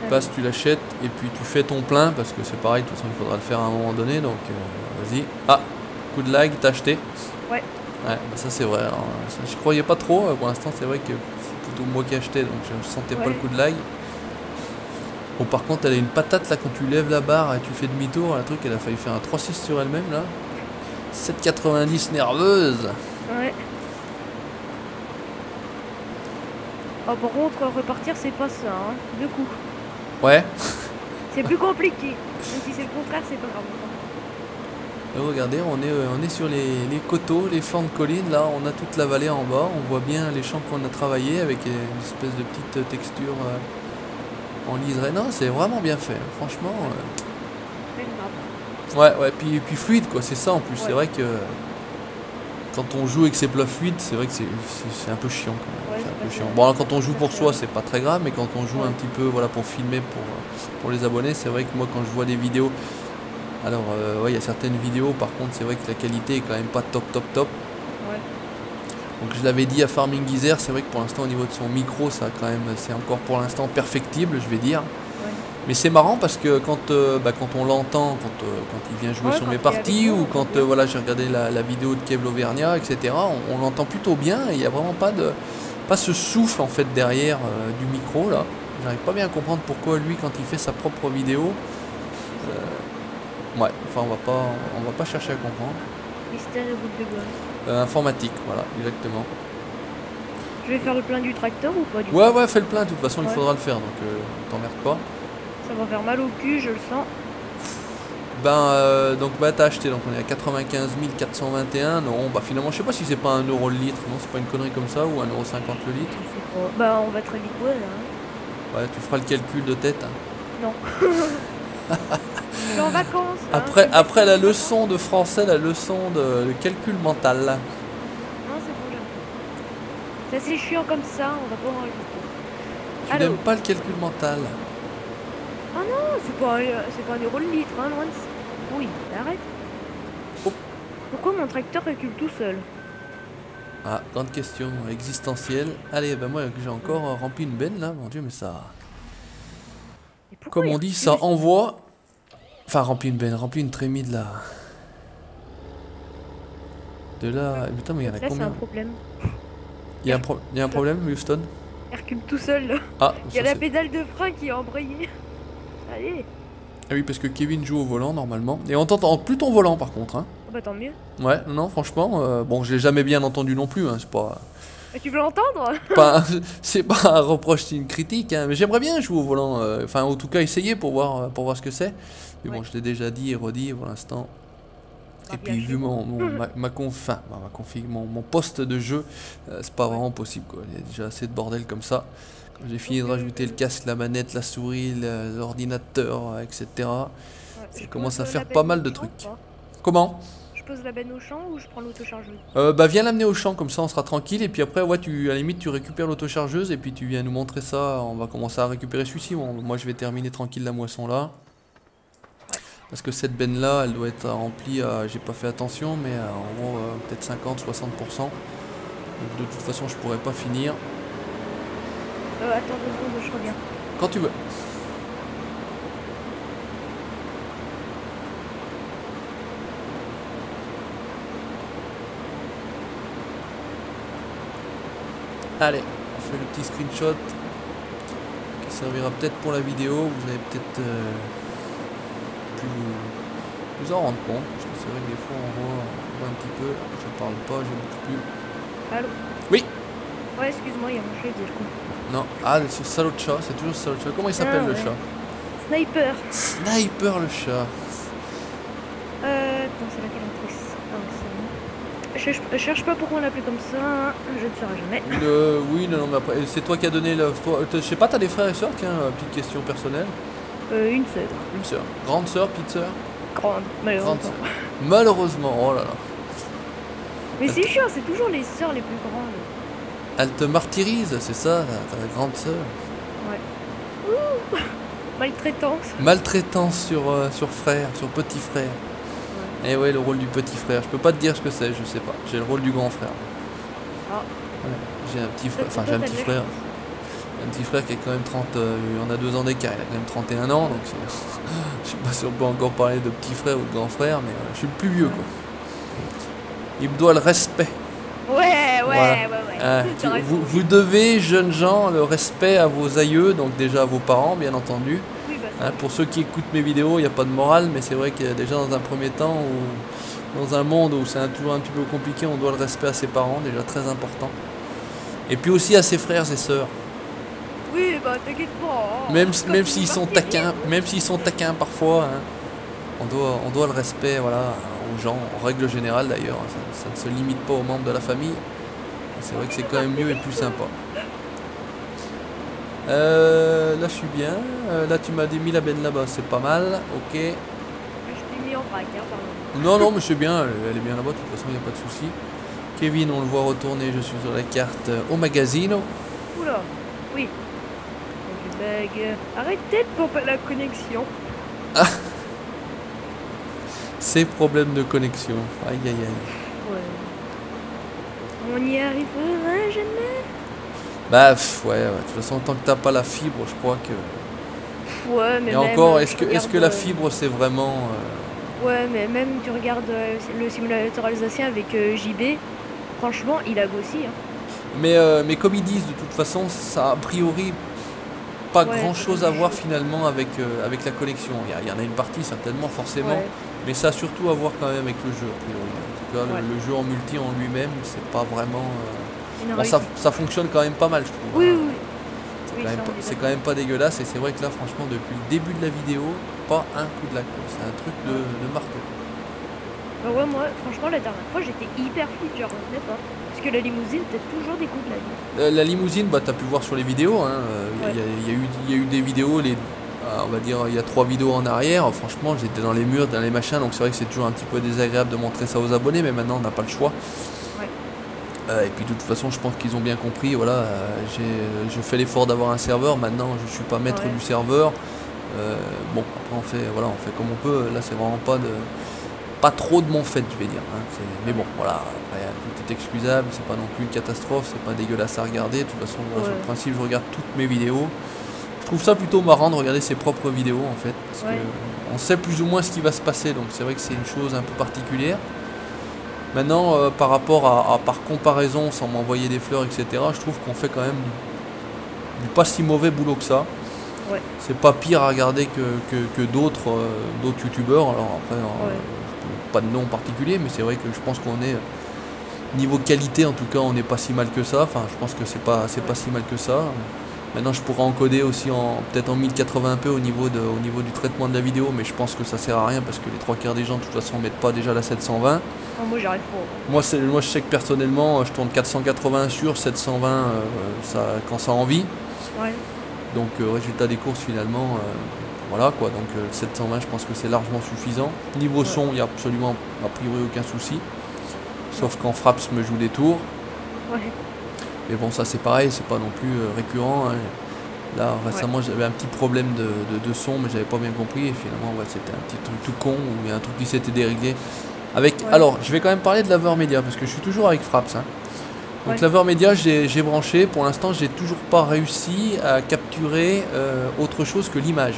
Tu passes, tu l'achètes et puis tu fais ton plein parce que c'est pareil, de toute façon il faudra le faire à un moment donné, donc vas-y. Ah, coup de lag, t'as acheté. Ouais. Ouais, bah ça c'est vrai. Alors, ça, je croyais pas trop, pour l'instant c'est vrai que c'est plutôt moi qui achetais, donc je sentais pas le coup de lag. Bon par contre elle a une patate là quand tu lèves la barre et tu fais demi-tour, la truc elle a failli faire un 3-6 sur elle-même là. 7,90 nerveuse. Ouais. Oh, par contre, repartir, c'est pas ça, hein. 2 coups. Ouais. C'est plus compliqué. Même si c'est le contraire, c'est pas grave. Regardez, on est sur les coteaux, les flancs de collines. Là, on a toute la vallée en bas. On voit bien les champs qu'on a travaillé avec une espèce de petite texture en liseré. Non, c'est vraiment bien fait, hein. Franchement. Ouais, puis fluide, quoi. C'est ça en plus. Ouais. C'est vrai que quand on joue avec ces plats fluides, c'est vrai que c'est un peu chiant quand même. Ouais, un peu chiant. Bon, alors, quand on joue pour soi, c'est pas très grave, mais quand on joue un petit peu, voilà, pour filmer, pour les abonnés, c'est vrai que moi, quand je vois des vidéos. Alors, ouais, il y a certaines vidéos, par contre, c'est vrai que la qualité est quand même pas top. Ouais. Donc je l'avais dit à Farming Geezer, c'est vrai que pour l'instant au niveau de son micro, ça quand même, c'est encore pour l'instant perfectible, je vais dire. Ouais. Mais c'est marrant parce que quand on l'entend, quand il vient jouer Ouais, sur quand mes il est parties, avec nous, ou on quand entend bien. voilà, j'ai regardé la vidéo de Kev Auvergnat, etc., on l'entend plutôt bien et il n'y a vraiment pas ce souffle en fait derrière du micro là. J'arrive pas bien à comprendre pourquoi lui, quand il fait sa propre vidéo, ouais, enfin on va pas chercher à comprendre. Mystère et boule de gomme. Informatique, voilà, exactement. Je vais faire le plein du tracteur ou pas du Ouais, coup? ouais, fais le plein, de toute façon il Ouais. faudra le faire, donc t'emmerdes pas. Ça va faire mal au cul, je le sens. Donc t'as acheté, donc on est à 95 421, non, bah finalement je sais pas si c'est pas 1 euro le litre, non, c'est pas une connerie comme ça, ou 1,50 € le litre. Je sais pas. Bah, on va très vite, ouais, là. Ouais, tu feras le calcul de tête. Hein. Non. Je suis en vacances. Hein, Après la leçon de français, la leçon de calcul mental. Non, c'est bon, j'aime. C'est assez chiant comme ça, on va pas en rajouter. Tu Allô. n'aimes pas le calcul mental. Ah non, c'est pas 1 euro le litre, hein, loin de... Oui, arrête. Oh. Pourquoi mon tracteur recule tout seul? Ah, grande question existentielle. Allez, ben moi j'ai encore rempli une benne là, mon dieu, mais ça... Et pourquoi Comme il on dit, recule ça envoie... Enfin, rempli une benne, rempli une trémie de là... De là... Putain, mais il y en a Là, c'est combien? un problème. Il y a un problème, Houston? Il recule tout seul, là. Ah, Il y a ça, la c'est- pédale de frein qui est embrayée. Allez. Ah oui, parce que Kevin joue au volant normalement. Et on t'entend plus ton volant par contre. Hein. Oh bah tant mieux. Ouais, non, franchement, bon, je l'ai jamais bien entendu non plus. Hein, Et tu veux l'entendre? c'est pas un reproche, c'est une critique. Hein, mais j'aimerais bien jouer au volant. Enfin, en tout cas, essayer pour voir ce que c'est. Mais bon, Ouais. je l'ai déjà dit et redit pour l'instant. Et puis Mariage. vu mon poste de jeu, c'est pas vraiment possible quoi. Il y a déjà assez de bordel comme ça. Quand j'ai fini de rajouter le casque, la manette, la souris, l'ordinateur, etc. Ouais, Ça je commence pose à faire la pas benne mal au de champ trucs. ou pas? Comment? Je pose la benne au champ ou je prends l'autochargeuse? Bah viens l'amener au champ, comme ça on sera tranquille. Et puis après, ouais, à la limite, tu récupères l'autochargeuse et puis tu viens nous montrer ça. On va commencer à récupérer celui-ci. Bon, moi je vais terminer tranquille la moisson là. Parce que cette benne là, elle doit être remplie à, j'ai pas fait attention, mais en gros peut-être 50-60%. Donc de toute façon, je pourrais pas finir. Attends 2 secondes, je reviens. Quand tu veux. Allez, on fait le petit screenshot qui servira peut-être pour la vidéo. Vous allez peut-être pu vous en rendre compte. Parce que c'est vrai que des fois on voit un petit peu. Je parle pas, je bouge plus. Allô? Oui. Ouais, excuse-moi, il y a mon chat, je comprends. Non, ah, ce salaud de chat, c'est toujours ce salaud de chat. Comment il s'appelle le ouais. chat? Sniper. Sniper le chat. Attends, c'est laquelle actrice? Ah, c'est bon. Je cherche pas pourquoi on l'appelait comme ça, hein. Je ne saurai jamais. Oui, non, mais après, c'est toi qui as donné le. Je sais pas, t'as des frères et sœurs? Tiens, petite question personnelle. Une sœur. Une sœur. Grande sœur, petite sœur? Grande, malheureusement. Grande sœur. Malheureusement, oh là là. Mais c'est chiant, c'est toujours les sœurs les plus grandes. Elle te martyrise, c'est ça, ta grande sœur. Ouais. Ouh. Maltraitance. Maltraitance sur frère, sur petit frère. Ouais. Et ouais, le rôle du petit frère. Je peux pas te dire ce que c'est, je sais pas. J'ai le rôle du grand frère. Ah. Ouais. J'ai un petit frère, Toi, enfin j'ai un t'as petit de la frère. chance. Un petit frère qui a quand même 30, on a 2 ans d'écart, il a quand même 31 ans, donc je sais pas si on peut encore parler de petit frère ou de grand frère, mais je suis le plus vieux quoi. Il me doit le respect. Ouais. Voilà. T'as raison. Vous devez, jeunes gens, le respect à vos aïeux, donc déjà à vos parents, bien entendu. Oui, bah, ça. Pour ceux qui écoutent mes vidéos, il n'y a pas de morale, mais c'est vrai qu'il y a déjà dans un premier temps, ou dans un monde où c'est toujours un petit peu compliqué, on doit le respect à ses parents, déjà très important. Et puis aussi à ses frères et sœurs. Oui, bah t'inquiète pas. Hein. Même s'ils sont taquins parfois, hein, on doit le respect, voilà, aux gens, en règle générale d'ailleurs. Ça ne se limite pas aux membres de la famille. C'est vrai que c'est quand même mieux et plus sympa. Là je suis bien. Là tu m'as mis la benne là-bas, c'est pas mal. Ok. Je t'ai mis en vrac, hein, pardon. Non, mais c'est bien, elle est bien là-bas, de toute façon il n'y a pas de souci. Kevin, on le voit retourner, je suis sur la carte au magazine. Oula, oui. Donc, bug. Arrêtez de pomper la connexion. Ces problèmes de connexion. Aïe aïe aïe. Ouais. On n'y arrivera jamais. Bah ouais, de toute façon tant que t'as pas la fibre, je crois que. Ouais, mais Et même, encore, tu est-ce que regardes, la fibre c'est vraiment. ouais, mais même tu regardes le simulateur alsacien avec JB, franchement, il a aussi, hein. Mais comme ils disent, de toute façon, ça a priori pas Ouais, grand c'est chose comme à du voir jeu. finalement avec la connexion. Il y en a une partie certainement, forcément, Ouais, mais ça a surtout à voir quand même avec le jeu, a priori. En tout cas, ouais, le jeu en multi en lui-même, c'est pas vraiment. une Bon, réussite. ça fonctionne quand même pas mal, je trouve, Oui, hein. oui, oui, oui, ça on est C'est quand d'accord. même pas dégueulasse, et c'est vrai que là, franchement, depuis le début de la vidéo, pas un coup de la colle. C'est un truc Ouais. de marteau. Bah ouais, moi, franchement, la dernière fois, j'étais hyper flippée, j'en revenais pas. Parce que la limousine, t'as toujours des coups de la vie. La limousine, bah, t'as pu voir sur les vidéos, hein. Ouais, Il y a eu des vidéos, on va dire, il y a 3 vidéos en arrière. Franchement, j'étais dans les murs, dans les machins, donc c'est vrai que c'est toujours un petit peu désagréable de montrer ça aux abonnés, mais maintenant on n'a pas le choix. ouais, Et puis de toute façon, je pense qu'ils ont bien compris. Voilà, je fais l'effort d'avoir un serveur. Maintenant, je suis pas maître ouais, du serveur. Bon, après on fait comme on peut. Là, c'est vraiment pas trop de mon fait, je vais dire, hein. Mais bon, voilà, après, tout est excusable, c'est pas non plus une catastrophe, c'est pas dégueulasse à regarder. De toute façon, moi, sur le ouais, principe, je regarde toutes mes vidéos. Je trouve ça plutôt marrant de regarder ses propres vidéos, en fait, parce que ouais, on sait plus ou moins ce qui va se passer, donc c'est vrai que c'est une chose un peu particulière. Maintenant, par rapport par comparaison, sans m'envoyer des fleurs, etc., je trouve qu'on fait quand même du pas si mauvais boulot que ça. ouais, C'est pas pire à regarder que d'autres youtubeurs. Alors après, ouais, pas de nom particulier, mais c'est vrai que je pense qu'on est niveau qualité, en tout cas, on n'est pas si mal que ça. Enfin, je pense que c'est pas ouais, si mal que ça. Maintenant, je pourrais encoder aussi peut-être en 1080p au niveau du traitement de la vidéo, mais je pense que ça sert à rien parce que les trois quarts des gens, de toute façon, mettent pas déjà la 720. oh, moi, j'arrive pas. Moi, je sais que personnellement, je tourne 480 sur 720 quand ça a envie. Ouais, Donc, résultat des courses, finalement, voilà quoi. Donc, 720, je pense que c'est largement suffisant. Niveau ouais, son, il n'y a absolument, a priori, aucun souci. non, Sauf quand Fraps me joue des tours. ouais, Mais bon, ça c'est pareil, c'est pas non plus récurrent, hein. Là, ouais, récemment, j'avais un petit problème de son, mais j'avais pas bien compris. Et finalement, ouais, c'était un petit truc tout con où il y a un truc qui s'était déréglé. ouais, Alors, je vais quand même parler de Laver Media parce que je suis toujours avec Fraps, hein. Donc, ouais. Laver Media, j'ai branché. Pour l'instant, j'ai toujours pas réussi à capturer autre chose que l'image.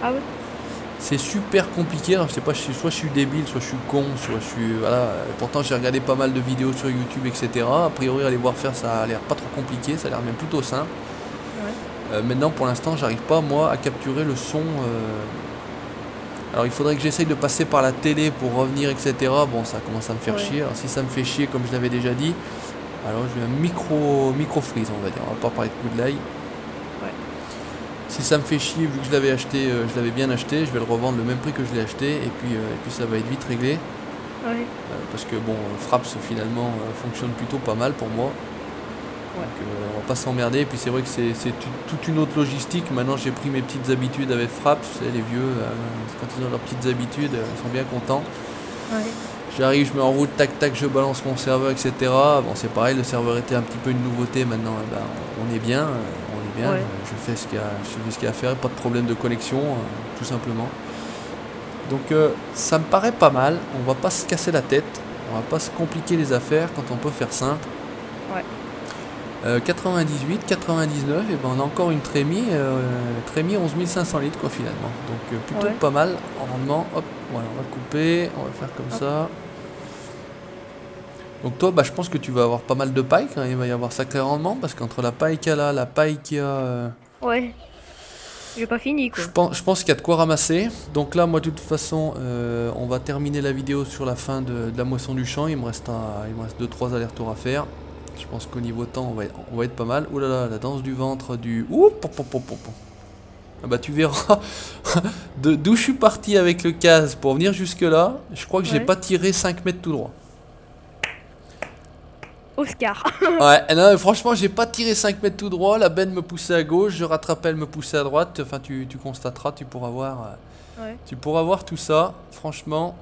Ah ouais, C'est super compliqué. Alors, je sais pas, soit je suis débile, soit je suis con, soit je suis. Voilà. Pourtant, j'ai regardé pas mal de vidéos sur YouTube, etc. A priori, aller voir faire, ça a l'air pas trop compliqué. Ça a l'air même plutôt simple. ouais, Maintenant, pour l'instant, j'arrive pas, moi, à capturer le son. Alors, il faudrait que j'essaye de passer par la télé pour revenir, etc. Bon, ça commence à me faire ouais, chier. Alors, si ça me fait chier, comme je l'avais déjà dit, alors je vais un micro freeze, on va dire. On va pas parler de coup de l'ail. ouais, Si ça me fait chier, vu que je l'avais acheté, je l'avais bien acheté, je vais le revendre le même prix que je l'ai acheté. Et puis ça va être vite réglé. ouais, Parce que bon, Fraps finalement fonctionne plutôt pas mal pour moi. ouais, Donc on va pas s'emmerder. Et puis c'est vrai que c'est toute une autre logistique. Maintenant j'ai pris mes petites habitudes avec Fraps. Les vieux, quand ils ont leurs petites habitudes, ils sont bien contents. ouais, J'arrive, je mets en route, tac tac, je balance mon serveur, etc. Bon, c'est pareil, le serveur était un petit peu une nouveauté. Maintenant, eh ben, on est bien. On est bien. ouais. Je fais ce qu'il y a à faire. Pas de problème de connexion, tout simplement. Donc ça me paraît pas mal. On va pas se casser la tête. On va pas se compliquer les affaires quand on peut faire simple. Ouais. 98, 99, et ben on a encore une trémie 11 500 litres quoi finalement. Donc plutôt Ouais. pas mal en rendement. Hop, voilà, on va couper, on va faire comme Hop. ça. Donc toi, bah, je pense que tu vas avoir pas mal de paille quand il va y avoir sacré rendement parce qu'entre la paille qu'il y a là, la paille qu'il y a, Ouais. J'ai pas fini quoi. je pense qu'il y a de quoi ramasser. Donc là, moi de toute façon, on va terminer la vidéo sur la fin de la moisson du champ. Il me reste 2-3 allers-retours à faire. Je pense qu'au niveau temps, on va être pas mal. Ouh là là, la danse du ventre du... Ouh, ah bah tu verras d'où je suis parti avec le case pour venir jusque là. Je crois que j'ai Ouais. pas tiré 5 mètres tout droit. Oscar. Ouais, non, mais franchement, j'ai pas tiré 5 mètres tout droit. La benne me poussait à gauche, je rattrapais, elle me poussait à droite. Enfin, tu constateras, Ouais. tu pourras voir tout ça. Franchement,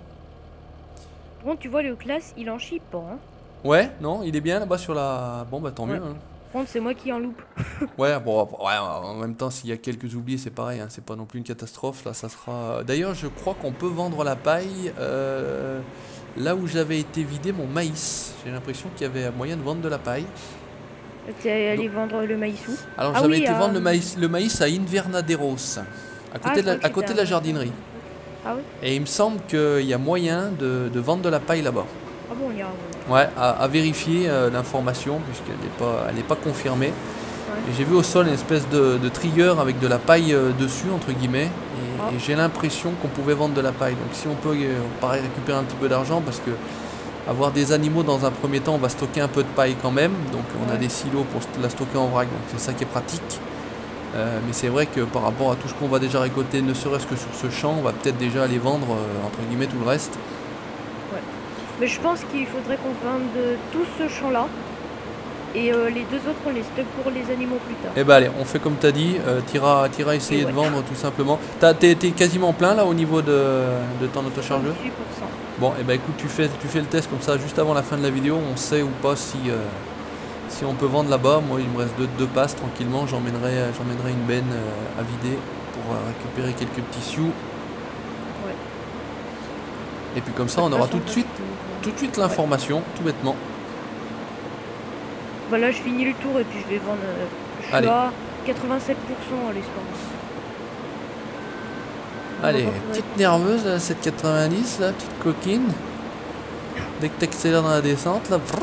Bon, tu vois, le classe, il en chie pas, hein. ouais, non, il est bien là-bas sur la. Bon, bah tant mieux, Ouais. hein. contre, c'est moi qui en loupe. Ouais, bon, ouais, en même temps, s'il y a quelques oublis, c'est pareil, hein, c'est pas non plus une catastrophe. Là, ça sera. D'ailleurs, je crois qu'on peut vendre la paille là où j'avais été vider mon maïs. J'ai l'impression qu'il y avait moyen de vendre de la paille. T'es allé Donc- vendre le maïs où? Alors, Ah j'avais oui, été vendre le maïs à Invernaderos, à Ah, côté je crois que à côté c'était de la un- jardinerie. Ah oui? Et il me semble qu'il y a moyen de vendre de la paille là-bas. Ah bon, on ira voir. Ouais, à vérifier l'information, puisqu'elle n'est pas confirmée. Ouais. Et j'ai vu au sol une espèce de trigger avec de la paille dessus, entre guillemets. Ah. Et j'ai l'impression qu'on pouvait vendre de la paille. Donc si on peut, pareil, récupérer un petit peu d'argent, parce que avoir des animaux dans un premier temps, on va stocker un peu de paille quand même. Donc on a Ouais. des silos pour la stocker en vrac, donc c'est ça qui est pratique. Mais c'est vrai que par rapport à tout ce qu'on va déjà récolter, ne serait-ce que sur ce champ, on va peut-être déjà aller vendre, entre guillemets, tout le reste. Mais je pense qu'il faudrait qu'on vende tout ce champ-là. Et les deux autres, on les stocke pour les animaux plus tard. Eh ben allez, on fait comme t'as dit, t'iras essayer Et de ouais. vendre tout simplement. T'es quasiment plein là au niveau de ton autochargeur? 68%. Bon, et ben écoute, tu fais le test comme ça juste avant la fin de la vidéo, on sait ou pas si on peut vendre là-bas. Moi il me reste deux passes tranquillement, j'emmènerai une benne à vider pour récupérer quelques petits sioux. Ouais. Et puis comme ça on aura tout de suite l'information, tout bêtement. Bah là, je finis le tour et puis je vais vendre. Je suis Allez. à 87% à l'espoir. Allez, On va retrouver- petite nerveuse là, cette 90 là, petite coquine. Dès que t'accélères dans la descente là, brrr,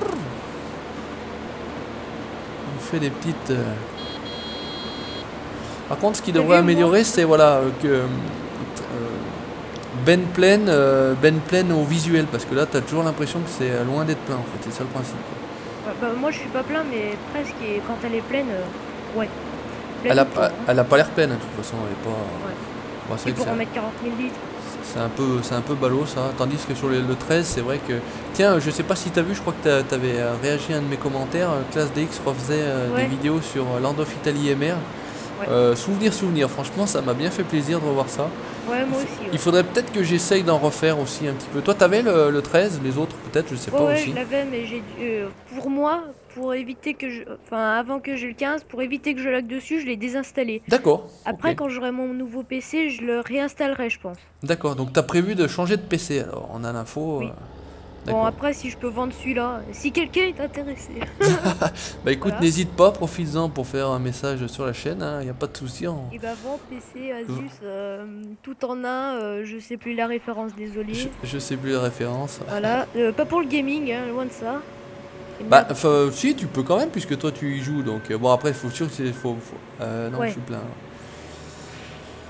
on fait des petites. Par contre, ce qui T'as devrait vu, moi améliorer, c'est voilà que ben pleine au visuel, parce que là, t'as toujours l'impression que c'est loin d'être plein en fait. C'est ça le principe. Quoi. Ouais, bah, moi, je suis pas plein, mais presque. Et quand elle est pleine, ouais. Pleine autour, hein. Elle a pas l'air pleine, hein, de toute façon. Elle est pas. Ouais. Bon, c'est C'est vrai que pour en mettre 40 000 litres. c'est un peu ballot ça. Tandis que sur le 13, c'est vrai que. Tiens, je sais pas si t'as vu, je crois que t'avais réagi à un de mes commentaires. Classe DX refaisait Ouais. des vidéos sur Land of Italy MR. Ouais. Souvenir, franchement, ça m'a bien fait plaisir de revoir ça. Ouais, moi aussi. Il Ouais, faudrait peut-être que j'essaye d'en refaire aussi un petit peu. Toi, t'avais le 13, les autres peut-être, je sais pas ouais, aussi. je l'avais, mais j'ai dû. Pour moi, pour éviter que je. Enfin, avant que j'ai le 15, pour éviter que je lag dessus, je l'ai désinstallé. D'accord. Après, Ok. quand j'aurai mon nouveau PC, je le réinstallerai, je pense. D'accord, donc t'as prévu de changer de PC alors, on a l'info. Oui. Bon, D'accord. après, si je peux vendre celui-là, si quelqu'un est intéressé. Bah écoute, Voilà. n'hésite pas, profites-en pour faire un message sur la chaîne, il n'y a pas de souci. Et bah, vend PC, Asus, tout en un, je sais plus la référence, désolé. Je sais plus la référence. Voilà, pas pour le gaming, hein, loin de ça. Et Bah, merde. si, tu peux quand même, puisque toi tu y joues. Donc, bon, après, il faut sûr que c'est. Non, Ouais. je suis plein.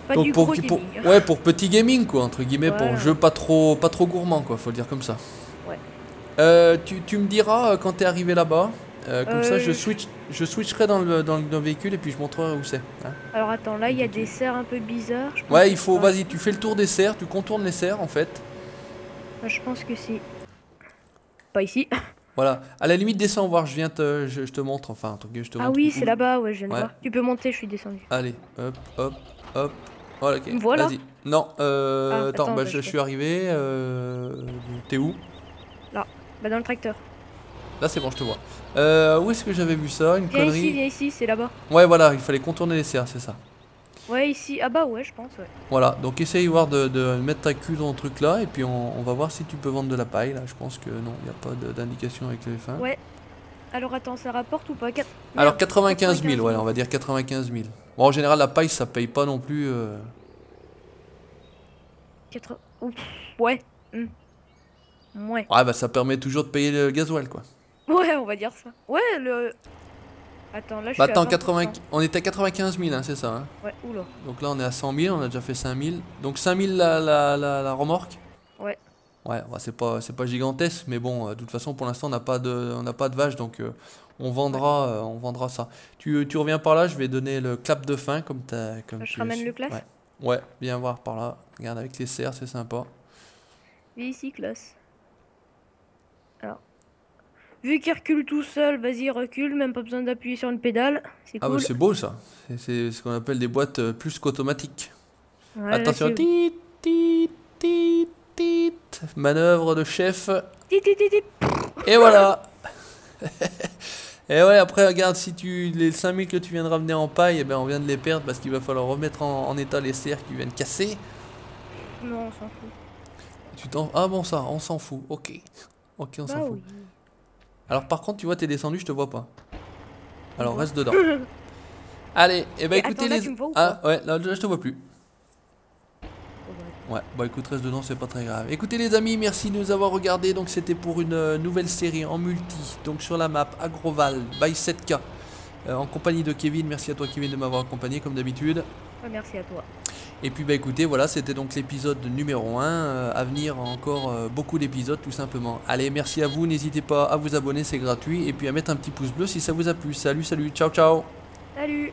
Pas Donc, du gros gaming. ouais, pour petit gaming, quoi, entre guillemets, Voilà. pour jeu pas trop gourmand, quoi, faut le dire comme ça. Ouais. Tu me diras quand t'es arrivé là-bas. Comme ça, Euh, je switcherai dans le véhicule et puis je montrerai où c'est. Hein. Alors attends, là, il y a Ok. des serres un peu bizarres. Je pense Ouais, que il faut. c'est pas- Vas-y, tu fais le tour des serres, tu contournes les serres en fait. Je pense que c'est... Pas ici. Voilà. À la limite, descends voir, je te montre. Enfin, entre guillemets, je te Ah montre. oui, où- c'est là-bas, ouais, je viens de Ouais. voir. Tu peux monter, je suis descendu. Allez, hop, hop, hop. Voilà, ok. Voilà. Vas-y. Non, Ah, attends, attends, bah, bah, je je suis arrivé. T'es où? Bah dans le tracteur. Là, c'est bon, je te vois. Où est-ce que j'avais vu ça? Une Viens connerie. ici, c'est là-bas. Ouais, voilà, il fallait contourner les serres, c'est ça. Ouais, ici. Ah bah ouais, je pense, ouais. Voilà, donc essaye voir de mettre ta cul dans le truc là, et puis on va voir si tu peux vendre de la paille. Là, je pense que non, il n'y a pas d'indication avec le F1. Ouais. Alors attends, ça rapporte ou pas? Alors Merde, 95 000, ouais, on va dire 95 000. Bon, en général, la paille, ça paye pas non plus. 80... Ouf, ouais. Ouais. Ouais, bah ça permet toujours de payer le gasoil, quoi. Ouais, on va dire ça. Ouais, le... Attends, là je Bah suis attends, à 20%. on était à 95 000, hein, c'est ça. Hein. Ouais, oula. Donc là, on est à 100 000, on a déjà fait 5 000. Donc 5 000 la remorque. Ouais. Ouais, bah, c'est pas gigantesque, mais bon, de toute façon, pour l'instant, on n'a pas de vache, donc on vendra ça. Tu reviens par là, je vais donner le clap de fin, comme Je tu ramène le classe. Ouais. Ouais, viens voir par là. Regarde avec les serres, c'est sympa. Viens ici, classe. Alors. Vu qu'il recule tout seul, vas-y, recule, même pas besoin d'appuyer sur une pédale. C'est Ah bah cool. c'est beau ça. C'est ce qu'on appelle des boîtes plus qu'automatiques. Ouais, là, Attention, c'est- tit, tit, tit, tit. Manœuvre de chef. Ti, ti, ti, ti. Et voilà. Et ouais, après, regarde, si les 5000 que tu viens de ramener en paille, eh ben, on vient de les perdre parce qu'il va falloir remettre en état les serres qui viennent casser. Non, on s'en fout. Ah bon, ça, on s'en fout. Ok. Ok, on s'en Bah fout. oui. Alors, par contre, tu vois, t'es descendu, je te vois pas. On Alors, voit. reste dedans. Allez, et ben Et écoutez attends, là, les. tu me vois ou Ah, ouais, là, je te vois plus. Oh, bah, Ouais, bah écoute, reste dedans, c'est pas très grave. Écoutez les amis, merci de nous avoir regardés. Donc c'était pour une nouvelle série en multi, donc sur la map Agroval by 7K, en compagnie de Kevin. Merci à toi Kevin de m'avoir accompagné comme d'habitude. merci à toi. Et puis bah écoutez, voilà, c'était donc l'épisode numéro 1. À venir encore beaucoup d'épisodes tout simplement. Allez, merci à vous, n'hésitez pas à vous abonner, c'est gratuit. Et puis à mettre un petit pouce bleu si ça vous a plu. Salut, salut, ciao, ciao. Salut!